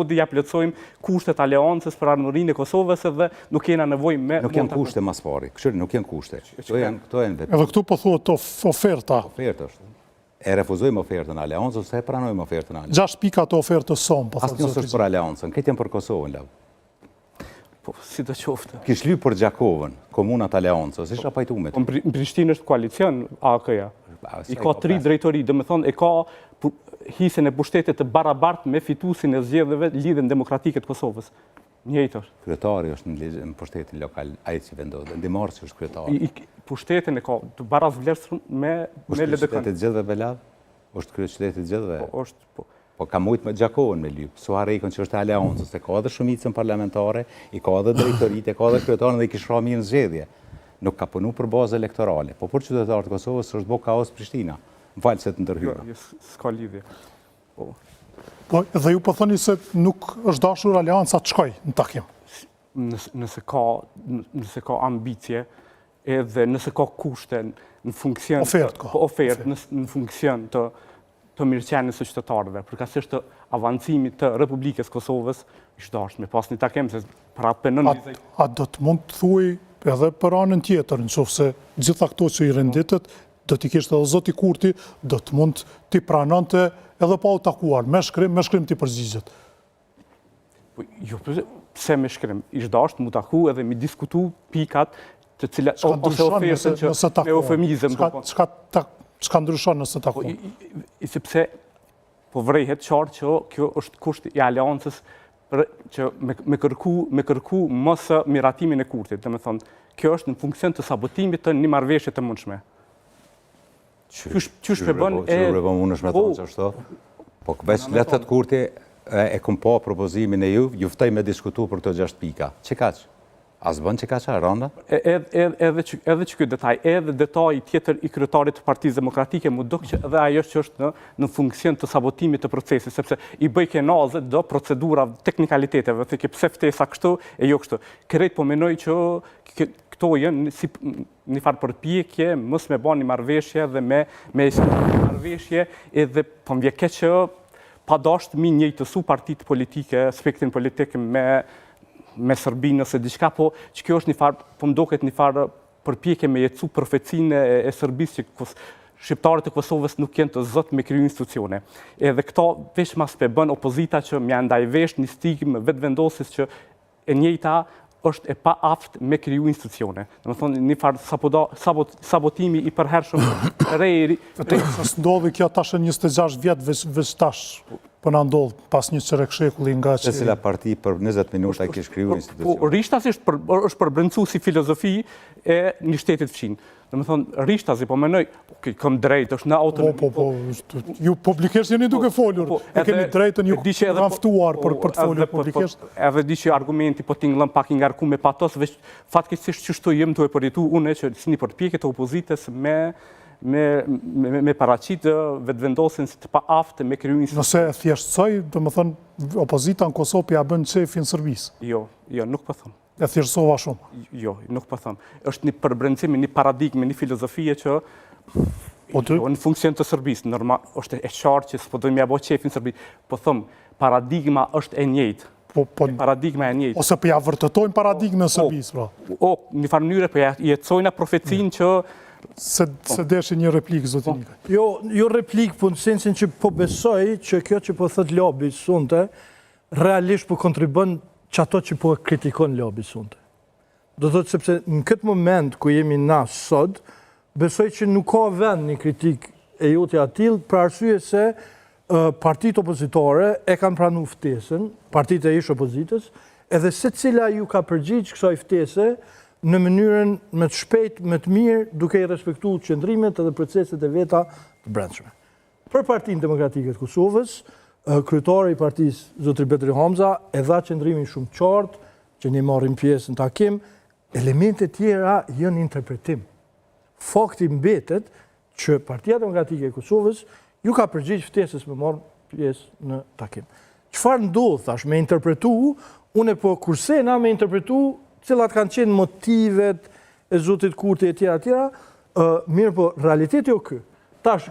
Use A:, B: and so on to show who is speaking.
A: dhe ja plotësojmë kushtet aleancës për ardhmërinë e Kosovës dhe nuk kena nevojë me...
B: Nuk janë kushte mas pari, kështu nuk janë kushte. Këto janë vetë.
C: Edhe këtu po thuhet oferta.
B: Oferta është. E refuzojmë ofertën e aleancës ose e pranojmë ofertën e aleancës.
C: 6 pika të ofertës son, po thotë.
B: Asnjë s'është për aleancën, këtë janë për Kosovën, lau.
A: Po, si të qoftë.
B: Kish lyp për Gjakovën, komunat aleancës, isha pajtuar me të.
A: Në Prishtinë është koalicion AK-ja. I ka 3 drejtori, domethënë e ka hisën e pushtetit të barabartë me fituesin e zgjedhjeve lidhjen demokratike të Kosovës. Njëjtë është.
B: Kryetari është në pushtetin lokal, ai që vendos, ndihmorsi është kryetari.
A: Pushtetin e ka të barazvlerësuar me LDK.
B: Qyteti i zgjedhjeve Belav? Është kryeqyteti i zgjedhjeve?
A: Po, është
B: Po ka mujt me Gjakovën me lyp. Suarejkën që është e aleancës, e ka edhe shumicën parlamentare, i ka edhe drejtoritë, e ka edhe kryetarin dhe i kishra mirë në zgjedhje. Nuk ka punu për bazë elektorale, po për qytetarët e Kosovës është bo kaos Prishtina. Më falë se të ndërhyra.
A: Jo, s'ka lidhje.
C: Po, dhe ju po thoni se nuk është dashur aleanca të shkoj në takim.
A: Nëse ka ambicje, edhe nëse ka kushte në funksion... Ofertë në funksion të mirëqenies së qytetarëve, përkatësisht të avancimit të Republikës Kosovës, është dashur me pas një takim se prapë në...
C: A do të mund të thuaj edhe për anën tjetër, nëse gjitha këto që i renditet, do t'i kishte edhe zoti Kurti, do të mund t'i pranonte edhe pa u takuar, me shkrim t'i përgjigjet.
A: Jo, pse me shkrim? Ishtë dashur mu taku edhe mi diskutu pikat të cilat ose ofertën që me eufemizëm.
C: Çka ndryshon nëse takon?
A: Sepse po vrejhet qartë që kjo është kusht i aleancës që me kërku mos miratimin e Kurtit. Domethënë, kjo është në funksion të sabotimit të një marrëveshje të mundshme. Qysh me bën
B: e... Unë është me thonë që është to. Po këveç letët Kurti e këm po propozimin e ju ftoj me diskutu për këto 6 pika. Që kaq? As bën që ka qa, Randa?
A: Edhe që kjo detaj, edhe detaj tjetër i kryetarit të Partisë Demokratike, mu duk që edhe ajo që është në funksion të sabotimit të procesit, sepse i bëj kenazë do procedura teknikaliteteve, dhe ke pse ftesa kështu e jo kështu. Krejt po menoj që këto janë si një farë përpjekje, mos me bën një marrëveshje dhe me marrëveshje edhe po m'vjen keq që pa dashur mi njëjtësu partitë politike, spektrin politik me Serbinë ose diçka, po që kjo është një farë, po më duket një farë përpjekje me jetësu profecinë e Serbisë që shqiptarët e Kosovës nuk janë të zot me kriju institucione. Edhe këto veç mas pe bën opozita që mja ndaj vesh një stigmë vetëvendosis që e njëjta është e pa aft me kriju institucione. Domethënë një farë sabotimi i përhershëm rejri.
C: Së ndodhi kjo tash 26 vjetë veç tash. Po na ndodh pas një çerekshekulli nga që...
B: Cila parti për 20 minuta kishte kriju institucion.
A: Rishtasi është përbrendsu si filozofi e një shtetit fqin. Domethënë, Rishtasi, po menoj, kam drejt, është në autonomi.
C: Po, ju publikisht jeni duke folur, e keni drejtën ju raftuar për të folur publikisht.
A: Edhe di që argumenti po t'ingëllëm pak i ngarku me patos, veç fatkeqësisht qështu jem të e përjetu une që si një përpjekje të opozitës me paraqitë vetëvendosin si të pa aftë me kriju institucion.
C: Nëse e thjeshtësoj, do më thënë, opozita në Kosovë ja bën qefin Serbisë.
A: Jo, nuk po thëmë.
C: E thjeshtësova shumë.
A: Jo, nuk po thëmë. Është një përbrendësim, një paradigme, një filozofie që në funksion të Serbisë. Normal, është e qartë që s'po dojmë ja bo qefin Serbisë. Po thëmë, paradigma është e njëjtë. Paradigma e njëjtë.
C: Ose për ja vërtetojnë paradigme në Serbisë, pra.
A: Një farë mënyre për ja jetësojna profecin që
C: se deshi një replikë, zotin Nikaj.
D: Jo replikë, po në sensin që po besoj që kjo që po thët Lobi sunte, realisht po kontribën që ato që po kritikon Lobi sunte. Do të thotë sepse në këtë moment ku jemi na sot, besoj që nuk ka vend një kritik e jote atil, për arsye se partitë opozitore e kanë pranu ftesën, partitë e ish opozitës, edhe se cila ju ka përgjigj kësaj ftese, në mënyrën me të shpejt, me të mirë, duke i respektu qëndrimet edhe proceset e veta të brendshme. Për Partinë Demokratike të Kosovës, kryetari i partisë, zotri Betri Hamza, e dha qëndrimin shumë qartë, që ne marrim pjesë në takim, elementet tjera janë interpretim. Fakti mbetet që Partia Demokratike e Kosovës ju ka përgjigj ftesës me marrë pjesë në takim. Çfarë ndodh thash me interpretu, unë po kursena me interpretu cilat kanë qenë motivet e zotit Kurti e tjera, mirë po realiteti o kë. Tash,